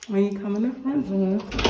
When you come in the front door,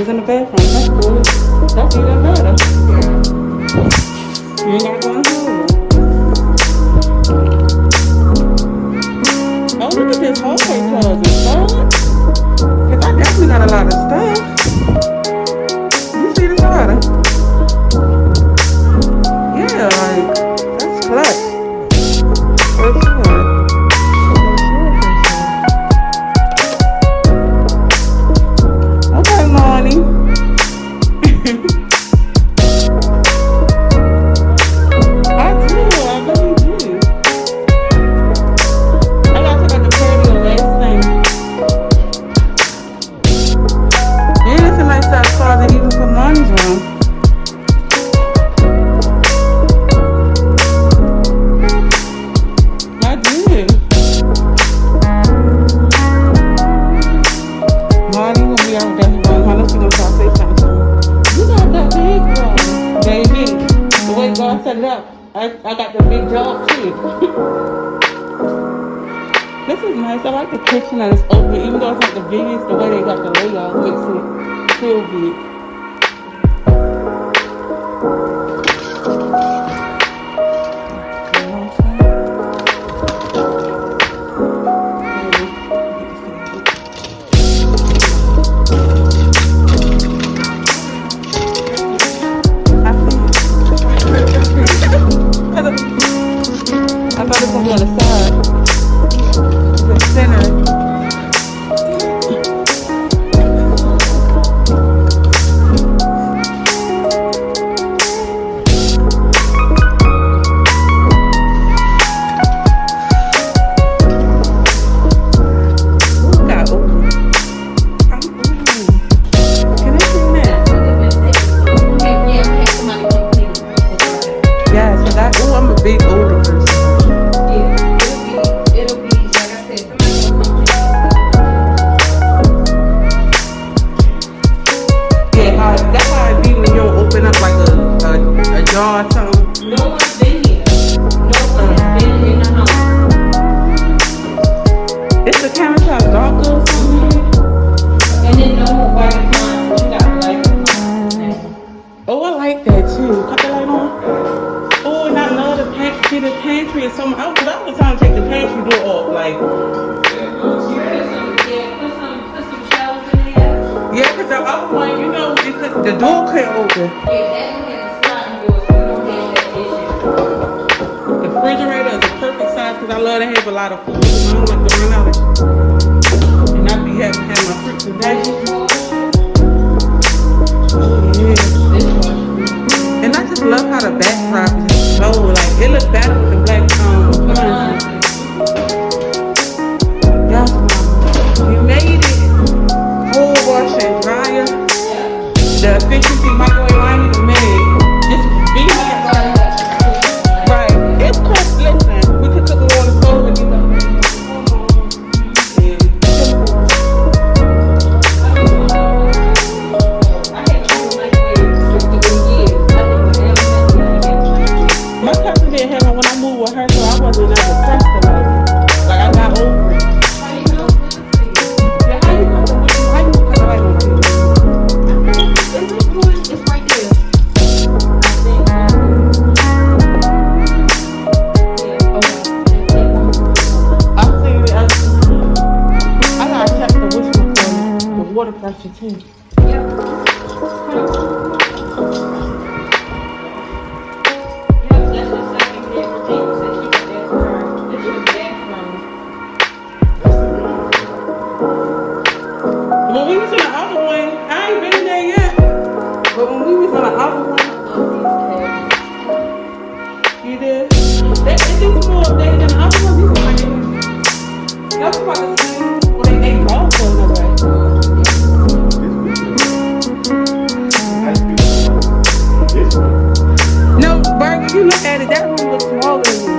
was in the bathroom. That's good. That's even better. You ain't gotta go in the hallway. Oh, look at this hallway closet, son. Cause I definitely got a lot of stuff. You see this water? Yeah, like, that's clutch. For sure. For sure, for sure. I got the big job too. This is nice. I like the kitchen that is open, even though it's not the biggest. The way they got the layout makes it feel big. I thought it was on the other side. The center. The door can't open. The refrigerator is a perfect size because I love to have a lot of food. I don't like to run out. And I be having to have my fruits and veggies. Yeah. And I just love how the backdrop is just slow. Like it looks better with the black blinds. Yes, mama. You made it. Full wash and dryer. The efficiency microwave line is made. Just be right. It's quick. Listen, we could cook it on the stove and my cousin didn't have one when I moved with her, so I wasn't ever pressed about it. Like I got over it. Yeah, how you cut the light on TV? It's right there. I think I gotta check the whistle for the water pressure too. Yeah. When we was in the other one, I ain't been there yet. But when we was in the other one, you did? They did more updated than the other one. These were like, that was about the same. Well, they all so in a way. No, Burger, you look at it, that room looks smaller than you.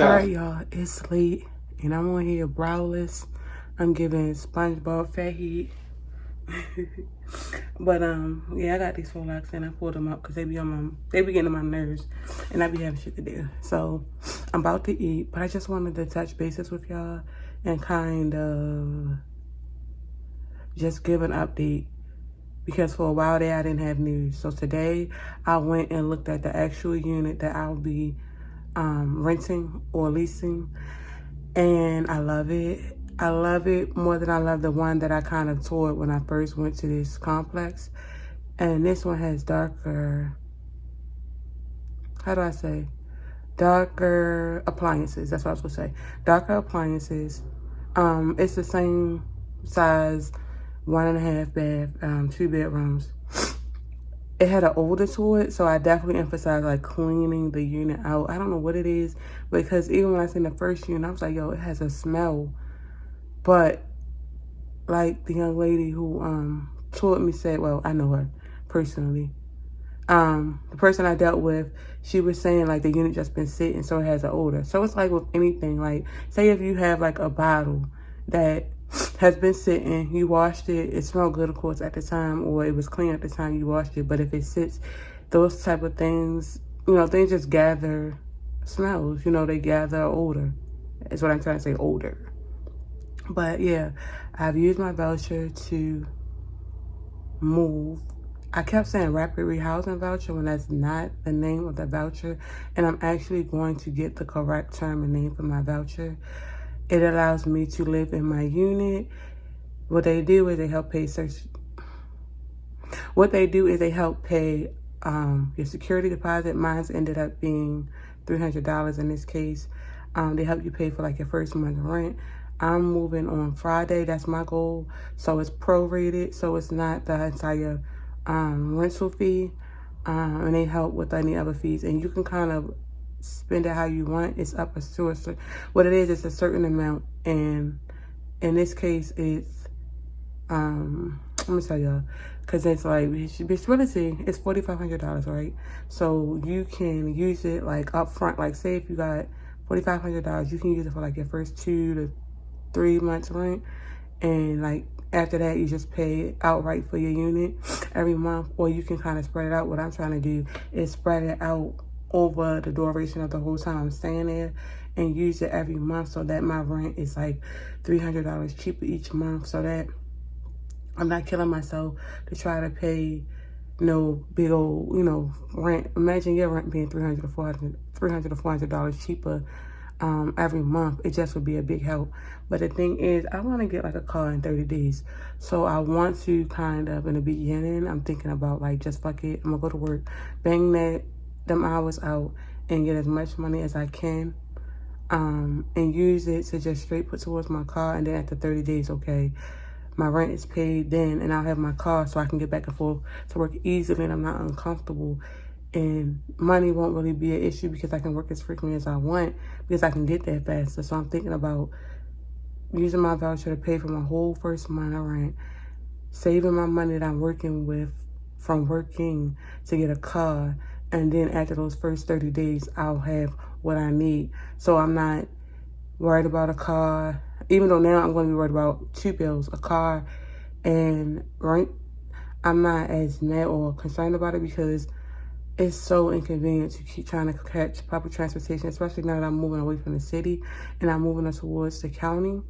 Alright, y'all, it's late and I'm on here browless. I'm giving SpongeBob fat heat. But yeah, I got these 4 locks and I pulled them up because they be getting on my nerves and I be having shit to do. So I'm about to eat, but I just wanted to touch bases with y'all and kind of just give an update because for a while there I didn't have news. So today I went and looked at the actual unit that I'll be renting or leasing, and I love it. I love it more than I love the one that I kind of toured when I first went to this complex. And this one has darker, how do I say? Darker appliances. That's what I was gonna say. Darker appliances. It's the same size, 1.5 bath, 2 bedrooms. It had an odor to it, so I definitely emphasize like cleaning the unit out. I don't know what it is, because even when I seen the first unit, I was like, yo, it has a smell. But like the young lady who told me said, well, I know her personally. The person I dealt with, she was saying like the unit just been sitting, so it has an odor. So it's like with anything, like say if you have like a bottle that has been sitting, you washed it, it smelled good of course at the time, or it was clean at the time you washed it, but if it sits, those type of things, you know, things just gather smells, you know, they gather odor. Is what I'm trying to say, odor. But yeah, I've used my voucher to move. I kept saying rapid rehousing voucher when that's not the name of the voucher, and I'm actually going to get the correct term and name for my voucher. It allows me to live in my unit. What they do is they help pay your security deposit. Mine's ended up being $300 in this case. They help you pay for like your first month's rent. I'm moving on Friday. That's my goal. So it's prorated, so it's not the entire rental fee, and they help with any other fees, and you can kind of spend it how you want. It's up to a certain, what it is, it's a certain amount, and in this case it's let me tell y'all, because it's like it's $4,500, right? So you can use it like up front, like say if you got $4,500, you can use it for like your first 2 to 3 months rent, and like after that, you just pay outright for your unit every month, or you can kind of spread it out. What I'm trying to do is spread it out over the duration of the whole time I'm staying there and use it every month, so that my rent is like $300 cheaper each month, so that I'm not killing myself to try to pay no big old, you know, rent. Imagine your rent being $300 to $400 cheaper every month. It just would be a big help. But the thing is, I want to get like a car in 30 days. So I want to kind of, in the beginning, I'm thinking about like, just fuck it. I'm gonna go to work, bang them hours out, and get as much money as I can, and use it to just straight put towards my car. And then after 30 days, okay, my rent is paid then, and I'll have my car so I can get back and forth to work easily, and I'm not uncomfortable. And money won't really be an issue because I can work as frequently as I want, because I can get there faster. So I'm thinking about using my voucher to pay for my whole first month of rent, saving my money that I'm working with from working to get a car, and then after those first 30 days, I'll have what I need. So I'm not worried about a car, even though now I'm going to be worried about 2 bills, a car and rent. I'm not as mad or concerned about it because it's so inconvenient to keep trying to catch public transportation, especially now that I'm moving away from the city and I'm moving towards the county.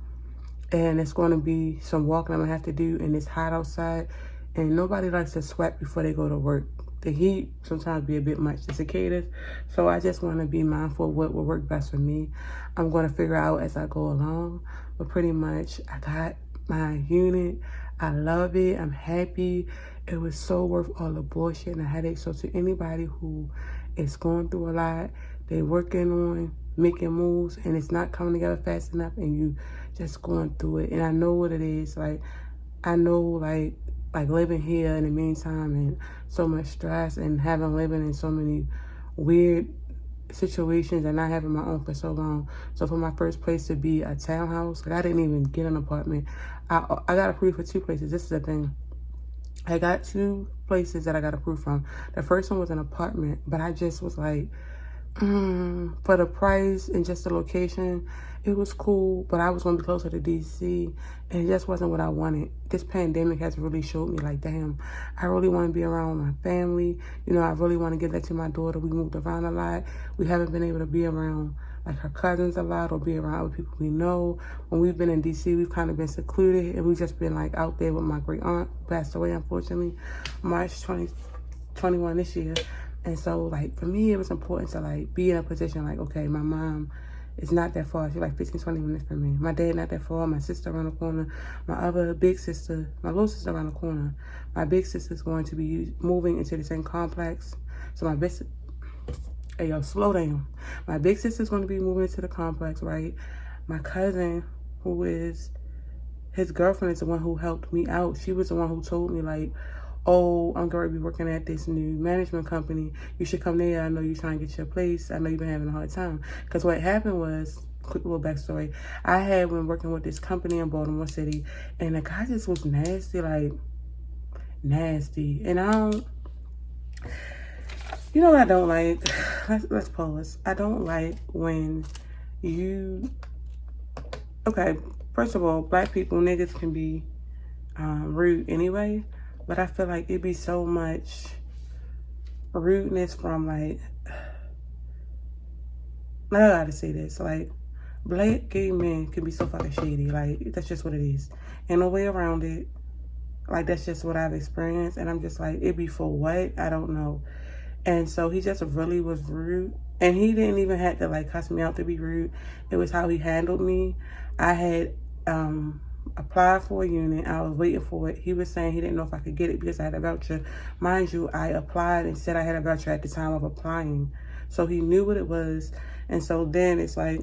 And it's going to be some walking I'm going to have to do, and it's hot outside. And nobody likes to sweat before they go to work. The heat sometimes be a bit much, the cicadas. So I just want to be mindful of what will work best for me. I'm going to figure out as I go along. But pretty much, I got my unit. I love it. I'm happy. It was so worth all the bullshit and the headache. So to anybody who is going through a lot, they working on making moves and it's not coming together fast enough, and you just going through it. And I know what it is. Like, I know like living here in the meantime, and so much stress, and living in so many weird situations and not having my own for so long. So for my first place to be a townhouse, like I didn't even get an apartment. I got approved for 2 places. This is the thing. I got 2 places that I got approved from. The first one was an apartment, but I just was like, for the price and just the location, it was cool, but I was going to be closer to DC, and it just wasn't what I wanted. This pandemic has really showed me, like, damn, I really want to be around my family. You know, I really want to give that to my daughter. We moved around a lot. We haven't been able to be around, like, her cousins a lot or be around other people we know. When we've been in DC, we've kind of been secluded, and we've just been, like, out there with my great aunt, who passed away, unfortunately, March 2021 this year. And so, like, for me, it was important to, like, be in a position, like, okay, my mom is not that far. She's like 15, 20 minutes from me. My dad not that far. My sister around the corner. My other big sister, my little sister around the corner. My big sister's going to be moving into the same complex. So my big sister, hey yo, slow down. My big sister's going to be moving into the complex, right? My cousin, who is, his girlfriend is the one who helped me out. She was the one who told me like, oh, I'm going to be working at this new management company. You should come there. I know you're trying to get your place. I know you've been having a hard time. Because what happened was, quick little backstory, I had been working with this company in Baltimore City, and the guy just was nasty, like, nasty. And I don't, you know what I don't like? Let's pause. I don't like when you, okay, first of all, black people, niggas can be rude anyway. But I feel like it'd be so much rudeness from like I gotta say this, like black gay men can be so fucking shady. Like that's just what it is. Ain't no way around it. Like that's just what I've experienced. And I'm just like, it'd be for what? I don't know. And so he just really was rude. And he didn't even have to like cuss me out to be rude. It was how he handled me. I had applied for a unit. I was waiting for it. He was saying he didn't know if I could get it because I had a voucher. Mind you, I applied and said I had a voucher at the time of applying. So he knew what it was. And so then it's like,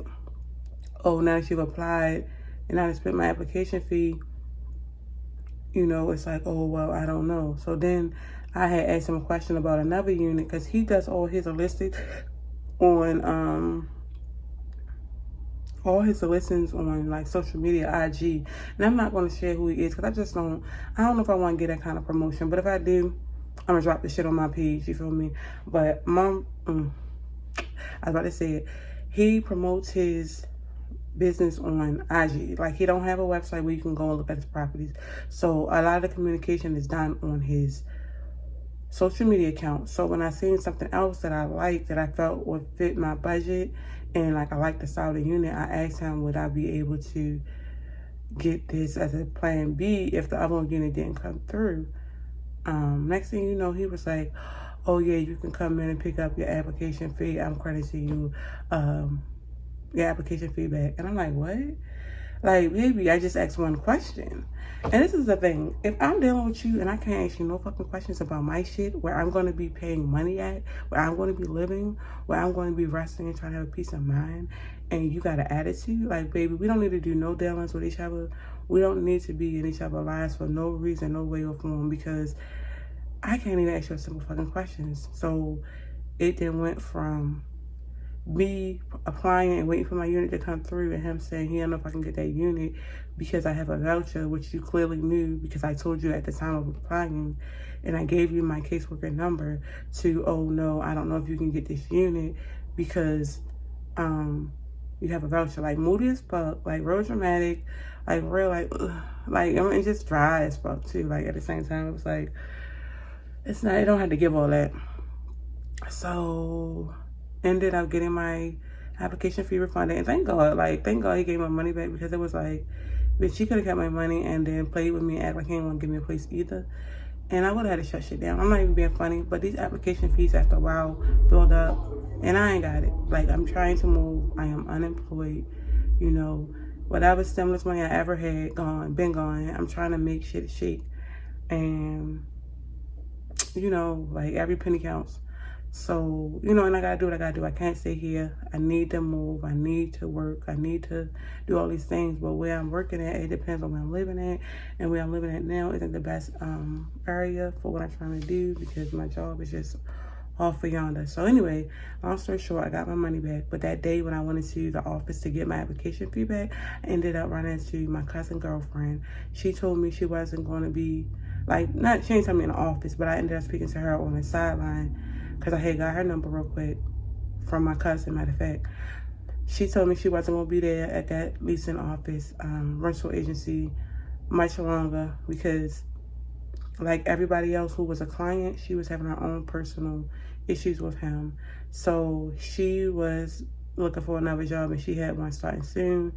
oh, now that you've applied and I spent my application fee, you know, it's like, oh, well, I don't know. So then I had asked him a question about another unit because he does all his listings on, like social media, IG. And I'm not going to share who he is because I don't know if I want to get that kind of promotion. But if I do, I'm going to drop the shit on my page, you feel me? But I was about to say it. He promotes his business on IG. Like he don't have a website where you can go and look at his properties. So a lot of the communication is done on his social media account. So when I seen something else that I liked, that I felt would fit my budget, and like I like the style of the unit, I asked him would I be able to get this as a plan B if the other unit didn't come through. Next thing you know, he was like, oh yeah, you can come in and pick up your application fee. I'm crediting you your application feedback. And I'm like, what? Like, baby, I just asked one question. And this is the thing. If I'm dealing with you and I can't ask you no fucking questions about my shit, where I'm going to be paying money at, where I'm going to be living, where I'm going to be resting and trying to have a peace of mind, and you got an attitude, like, baby, we don't need to do no dealings with each other. We don't need to be in each other's lives for no reason, no way or form, because I can't even ask you simple fucking questions. So it then went from me applying and waiting for my unit to come through and him saying he don't know if I can get that unit because I have a voucher, which you clearly knew because I told you at the time of applying and I gave you my caseworker number, to, oh no, I don't know if you can get this unit because you have a voucher. Like moody as fuck, like real dramatic, like real like ugh. Like I mean, just dry as fuck too. Like at the same time it was like, it's not, I don't have to give all that. So ended up getting my application fee refunded, and thank God he gave my money back, because it was like, bitch, he could have kept my money and then played with me and act like he didn't want to give me a place either, and I would have had to shut shit down. I'm not even being funny, but these application fees after a while build up, and I ain't got it. Like, I'm trying to move, I am unemployed, you know, whatever stimulus money I ever had been gone. I'm trying to make shit shake, and you know, like every penny counts. So, you know, and I gotta do what I gotta do. I can't stay here. I need to move. I need to work. I need to do all these things. But where I'm working at, it depends on where I'm living at. And where I'm living at now isn't the best area for what I'm trying to do, because my job is just off for yonder. So anyway, long story short, I got my money back. But that day when I went into the office to get my application feedback, I ended up running into my cousin girlfriend. She told me she wasn't going to be, like, she ain't told me in the office, but I ended up speaking to her on the sideline, because I had got her number real quick from my cousin, matter of fact. She told me she wasn't going to be there at that leasing office, rental agency, much longer, because like everybody else who was a client, she was having her own personal issues with him. So she was looking for another job, and she had one starting soon.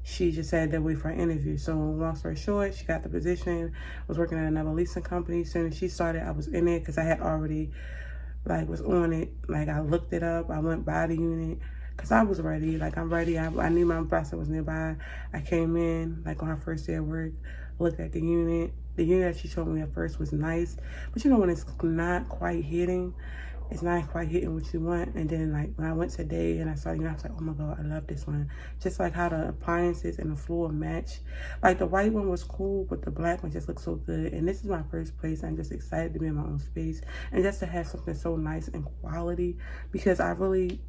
She just had to wait for an interview. So long story short, she got the position, was working at another leasing company. As soon as she started, I was in it because I had already, like, was on it. Like, I looked it up. I went by the unit. because I was ready. Like, I'm ready. I knew my blessing was nearby. I came in, like, on her first day of work, looked at the unit. The unit that she showed me at first was nice. But you know, when it's not quite hitting, it's not quite hitting what you want. And then, like, when I went today and I saw, you know, I was like, oh my God, I love this one. Just like how the appliances and the floor match. Like, the white one was cool, but the black one just looked so good. And this is my first place. I'm just excited to be in my own space and just to have something so nice and quality, because I really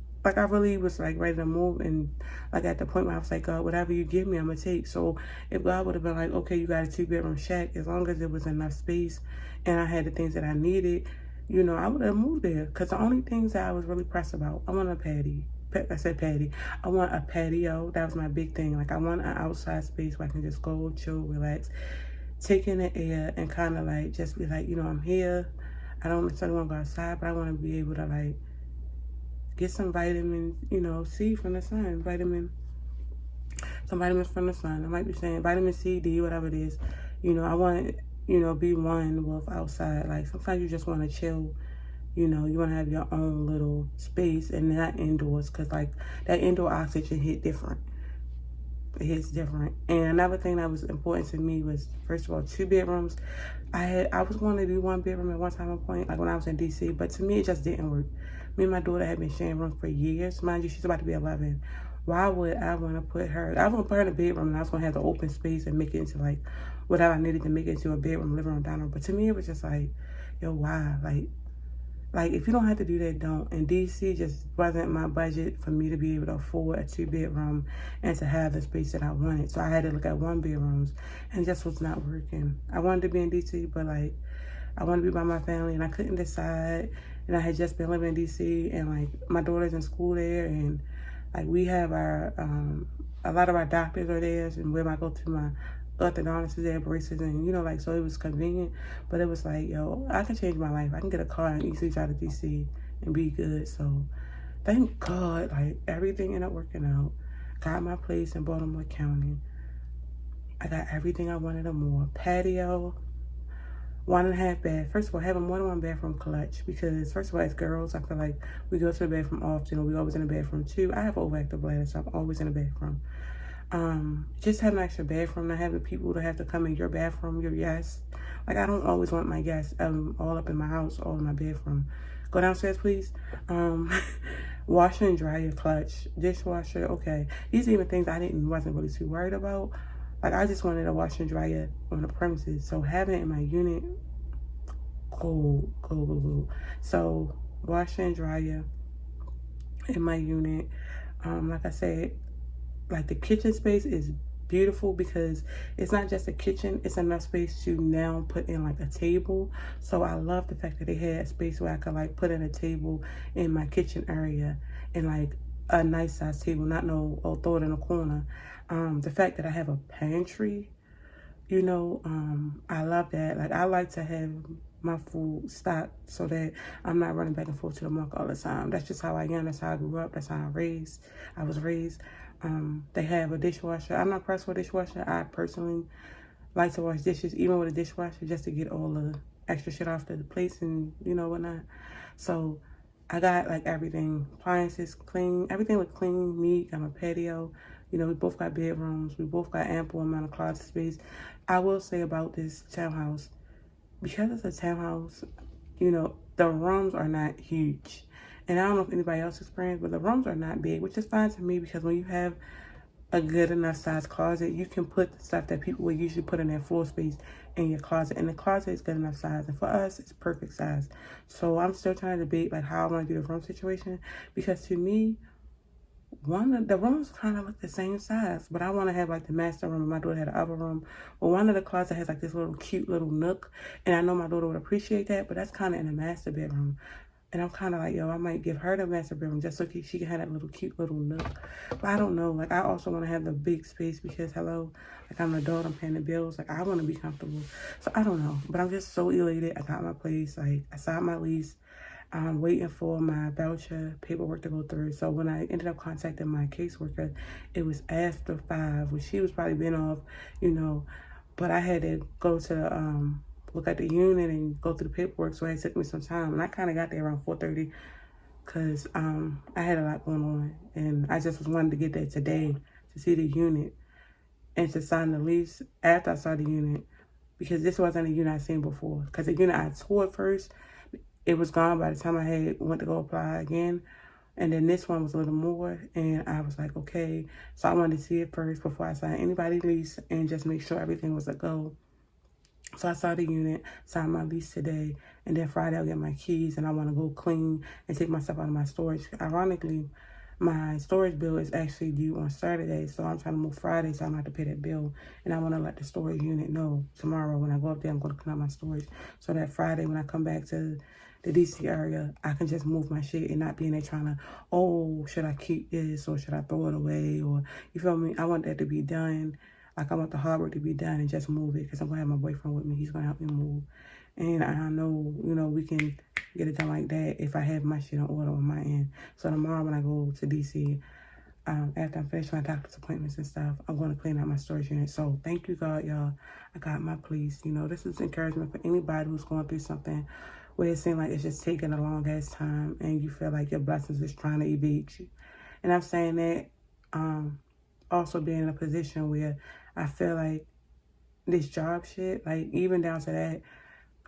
was like ready to move, and like at the point where I was like, God, whatever you give me, I'm gonna take. So if God would have been like, okay, you got a 2-bedroom shack, as long as there was enough space and I had the things that I needed, you know, I would have moved there. Because the only things that I was really pressed about, I want a patio. I want a patio. That was my big thing. Like, I want an outside space where I can just go, chill, relax, take in the air, and kind of like just be like, you know, I'm here. I don't necessarily want to go outside, but I want to be able to like get some vitamins, you know, C from the sun, some vitamins from the sun. I might be saying vitamin C, D, whatever it is. You know, I want to, you know, be one with outside. Like, sometimes you just want to chill. You know, you want to have your own little space and not indoors, because like that indoor oxygen hit different. It hits different. And another thing that was important to me was, first of all, 2 bedrooms. I was going to do 1 bedroom at one time and point, like when I was in DC, but to me it just didn't work. Me and my daughter had been sharing rooms for years. Mind you, she's about to be 11. Why would I want to put her? I was going to put her in a bedroom, and I was going to have the open space and make it into like whatever I needed to make it into a bedroom, living room, dining room. But to me, it was just like, yo, why? Like, if you don't have to do that, don't. And DC just wasn't my budget for me to be able to afford a 2-bedroom and to have the space that I wanted. So I had to look at 1 bedrooms, and it just was not working. I wanted to be in DC, but like, I wanted to be by my family, and I couldn't decide. And I had just been living in DC, and like, my daughter's in school there, and like, we have our, a lot of our doctors are there, and where I go to my orthodontist is there, braces, and you know, like, so it was convenient. But it was like, yo, I can change my life. I can get a car and easily drive to DC and be good. So thank God, like, everything ended up working out. Got my place in Baltimore County. I got everything I wanted and more. Patio, 1.5 bath. First of all, having more than 1 bathroom clutch, because first of all, as girls, I feel like we go to the bathroom often, or we always in the bathroom too. I have overactive bladder, so I'm always in the bathroom. Just having an extra bathroom, not having people to have to come in your bathroom, your guests. Like, I don't always want my guests all up in my house, all in my bathroom. Go downstairs, please. Washer and dryer clutch, dishwasher. Okay, these are even things I wasn't really too worried about. Like, I just wanted a washer and dryer on the premises. So having it in my unit, cool. So washer and dryer in my unit. Like I said, like, the kitchen space is beautiful, because it's not just a kitchen, it's enough space to now put in like a table. So I love the fact that they had a space where I could like put in a table in my kitchen area, and like a nice size table, not no, or throw it in a corner. The fact that I have a pantry, you know, I love that. Like, I like to have my food stocked so that I'm not running back and forth to the market all the time. That's just how I am. That's how I grew up. That's how I was raised. They have a dishwasher. I'm not pressed for a dishwasher. I personally like to wash dishes, even with a dishwasher, just to get all the extra shit off the plates and, you know, whatnot. So I got like everything, appliances clean, everything looked clean, neat. Got my patio. You know, we both got bedrooms. We both got ample amount of closet space. I will say about this townhouse, because it's a townhouse, you know, the rooms are not huge. And I don't know if anybody else experienced, but the rooms are not big, which is fine to me, because when you have a good enough size closet, you can put the stuff that people would usually put in their floor space in your closet. And the closet is good enough size. And for us, it's perfect size. So I'm still trying to debate like how I want to do the room situation, because to me, one of the rooms kind of look the same size, but I want to have like the master room. My daughter had the other room, but one of the closets has like this little cute little nook, and I know my daughter would appreciate that, but that's kind of in the master bedroom. And I'm kind of like, yo, I might give her the master bedroom just so she can have that little cute little nook. But I don't know. Like, I also want to have the big space, because, hello, like, I'm an adult, I'm paying the bills. Like, I want to be comfortable. So I don't know. But I'm just so elated. I got my place. Like, I signed my lease. I'm waiting for my voucher paperwork to go through. So when I ended up contacting my caseworker, it was after 5, which she was probably been off, you know. But I had to go to look at the unit and go through the paperwork, so it took me some time. And I kind of got there around 4:30. because I had a lot going on, and I just was wanting to get there today to see the unit and to sign the lease after I saw the unit, because this wasn't a unit I seen before. Because the unit I toured first, it was gone by the time I had went to go apply again. And then this one was a little more, and I was like, okay. So I wanted to see it first before I signed anybody's lease and just make sure everything was a go. So I saw the unit, signed my lease today, and then Friday I'll get my keys, and I want to go clean and take my stuff out of my storage. Ironically, my storage bill is actually due on Saturday, so I'm trying to move Friday so I don't have to pay that bill. And I want to let the storage unit know tomorrow when I go up there, I'm going to clean out my storage, so that Friday when I come back to the DC area, I can just move my shit and not be in there trying to, oh, should I keep this or should I throw it away? Or, you feel me? I want that to be done. Like, I want the hard work to be done and just move it, because I'm going to have my boyfriend with me. He's going to help me move. And I know, you know, we can get it done like that if I have my shit in order on my end. So tomorrow when I go to DC, after I'm finished my doctor's appointments and stuff, I'm going to clean out my storage unit. So thank you, God, y'all. I got my place. You know, this is encouragement for anybody who's going through something where it seems like it's just taking a long ass time and you feel like your blessings is trying to evade you. And I'm saying that also being in a position where I feel like this job shit, like even down to that,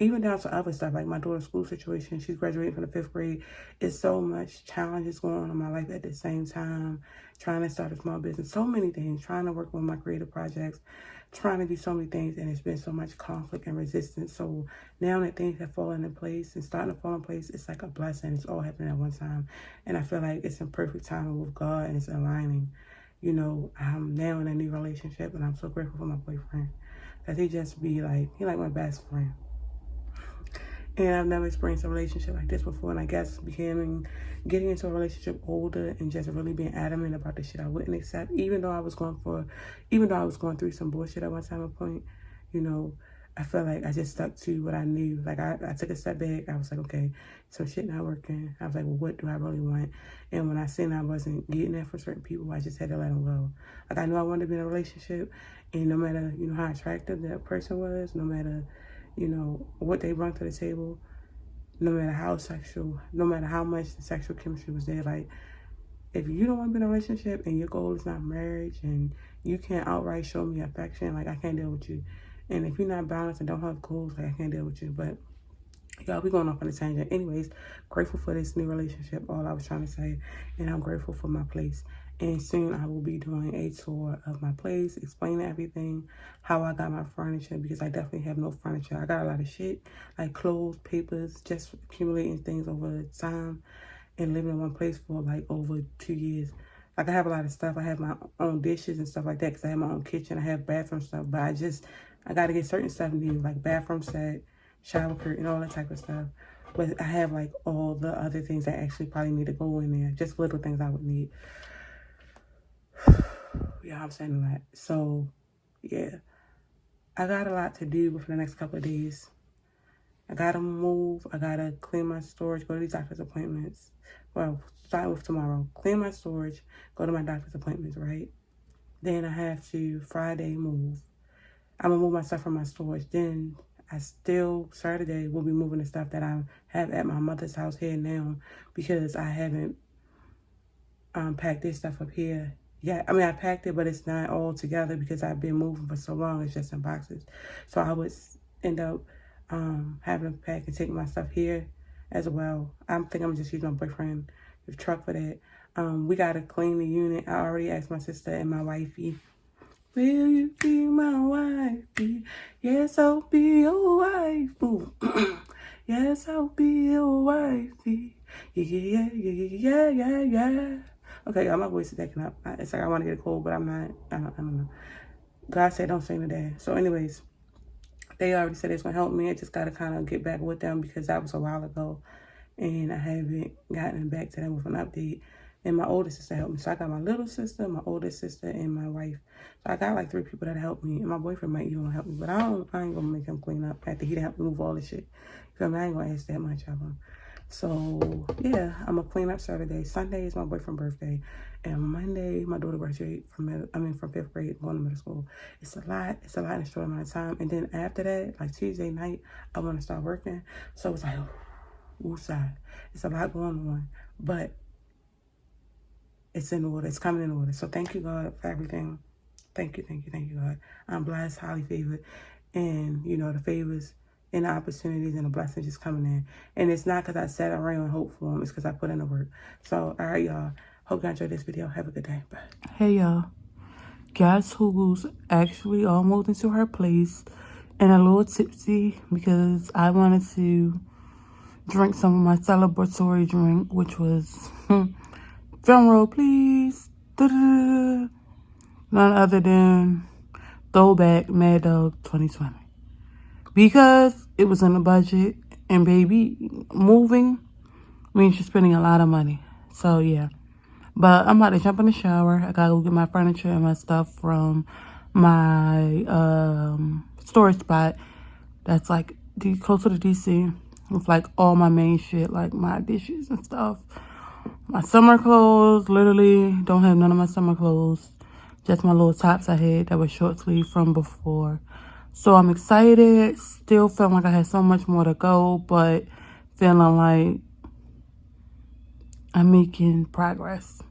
even down to other stuff, like my daughter's school situation, she's graduating from the 5th grade. It's so much challenges going on in my life at the same time, trying to start a small business, so many things, trying to work on my creative projects, trying to do so many things, and it's been so much conflict and resistance. So now that things have fallen in place and starting to fall in place, it's like a blessing. It's all happening at one time. And I feel like it's in perfect timing with God, and it's aligning. You know, I'm now in a new relationship, and I'm so grateful for my boyfriend, because he just be like, he like my best friend. And I've never experienced a relationship like this before. And I guess getting into a relationship older and just really being adamant about the shit I wouldn't accept, even though I was going through some bullshit at one time or point, you know, I felt like I just stuck to what I knew. Like I took a step back. I was like, okay, some shit not working. I was like, well, what do I really want? And when I seen I wasn't getting that for certain people, I just had to let them go. Like I knew I wanted to be in a relationship, and no matter, you know, how attractive that person was, no matter, you know, what they brought to the table, no matter how sexual, no matter how much the sexual chemistry was there, like, if you don't want to be in a relationship and your goal is not marriage and you can't outright show me affection, like, I can't deal with you. And if you're not balanced and don't have goals, like, I can't deal with you. But, y'all, we going off on a tangent. Anyways, grateful for this new relationship, all I was trying to say. And I'm grateful for my place. And soon I will be doing a tour of my place, explaining everything, how I got my furniture, because I definitely have no furniture. I got a lot of shit, like clothes, papers, just accumulating things over time and living in one place for like over 2 years. Like I have a lot of stuff. I have my own dishes and stuff like that because I have my own kitchen. I have bathroom stuff, but I got to get certain stuff new, like bathroom set, shower curtain, all that type of stuff. But I have like all the other things that actually probably need to go in there, just little things I would need. Yeah, I'm saying a lot. So, yeah. I got a lot to do within the next couple of days. I gotta move. I gotta clean my storage, go to these doctor's appointments. Well, start with tomorrow. Clean my storage, go to my doctor's appointments, right? Then I have to Friday move. I'm gonna move my stuff from my storage. Then Saturday, will be moving the stuff that I have at my mother's house here now, because I haven't packed this stuff up here. Yeah, I mean, I packed it, but it's not all together because I've been moving for so long. It's just in boxes. So I would end up having to pack and take my stuff here as well. I think I'm just using my boyfriend's truck for that. We got to clean the unit. I already asked my sister and my wifey, will you be my wifey? Yes, I'll be your wife. Ooh. Yes, I'll be your wifey. Yeah. Okay, y'all, my voice is acting up. It's like I want to get a cold, but I'm not. I don't know. God said don't sing today. So anyways, they already said it's going to help me. I just got to kind of get back with them because that was a while ago. And I haven't gotten back to them with an update. And my older sister helped me. So I got my little sister, my older sister, and my wife. So I got like 3 people that helped me. And my boyfriend might even help me. But I ain't going to make him clean up after he didn't help me move all this shit. You feel me? I ain't going to ask that much of him. So, yeah, I'm going to clean up Saturday. Sunday is my boyfriend's birthday. And Monday, my daughter graduates from 5th grade, going to middle school. It's a lot. It's a lot in a short amount of time. And then after that, like Tuesday night, I want to start working. So it's like, woosah. It's a lot going on, but it's in order. It's coming in order. So thank you, God, for everything. Thank you, God. I'm blessed, highly favored, and, you know, the favors and the opportunities and the blessings just coming in. And it's not because I sat around and hope for them. It's because I put in the work. So, all right, y'all. Hope you enjoyed this video. Have a good day. Bye. Hey, y'all. Guess who's actually almost into her place and a little tipsy because I wanted to drink some of my celebratory drink, which was, drum roll, please. Da-da-da. None other than Throwback Mad Dog 2020. Because it was in the budget, and baby, moving means you're spending a lot of money. So, yeah. But I'm about to jump in the shower. I gotta go get my furniture and my stuff from my storage spot that's like closer to DC. It's like all my main shit, like my dishes and stuff. My summer clothes, literally don't have none of my summer clothes. Just my little tops I had that were short sleeve from before. So I'm excited. Still feeling like I had so much more to go, but feeling like I'm making progress.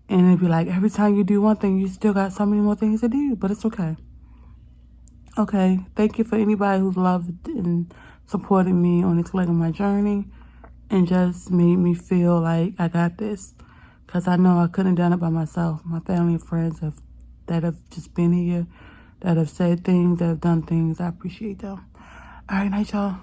And it'd be like every time you do one thing, you still got so many more things to do, but it's okay. Okay, thank you for anybody who's loved and supported me on this leg of my journey and just made me feel like I got this. Because I know I couldn't have done it by myself. My family and friends that have just been here, that have said things, that have done things. I appreciate them. All right, night, y'all.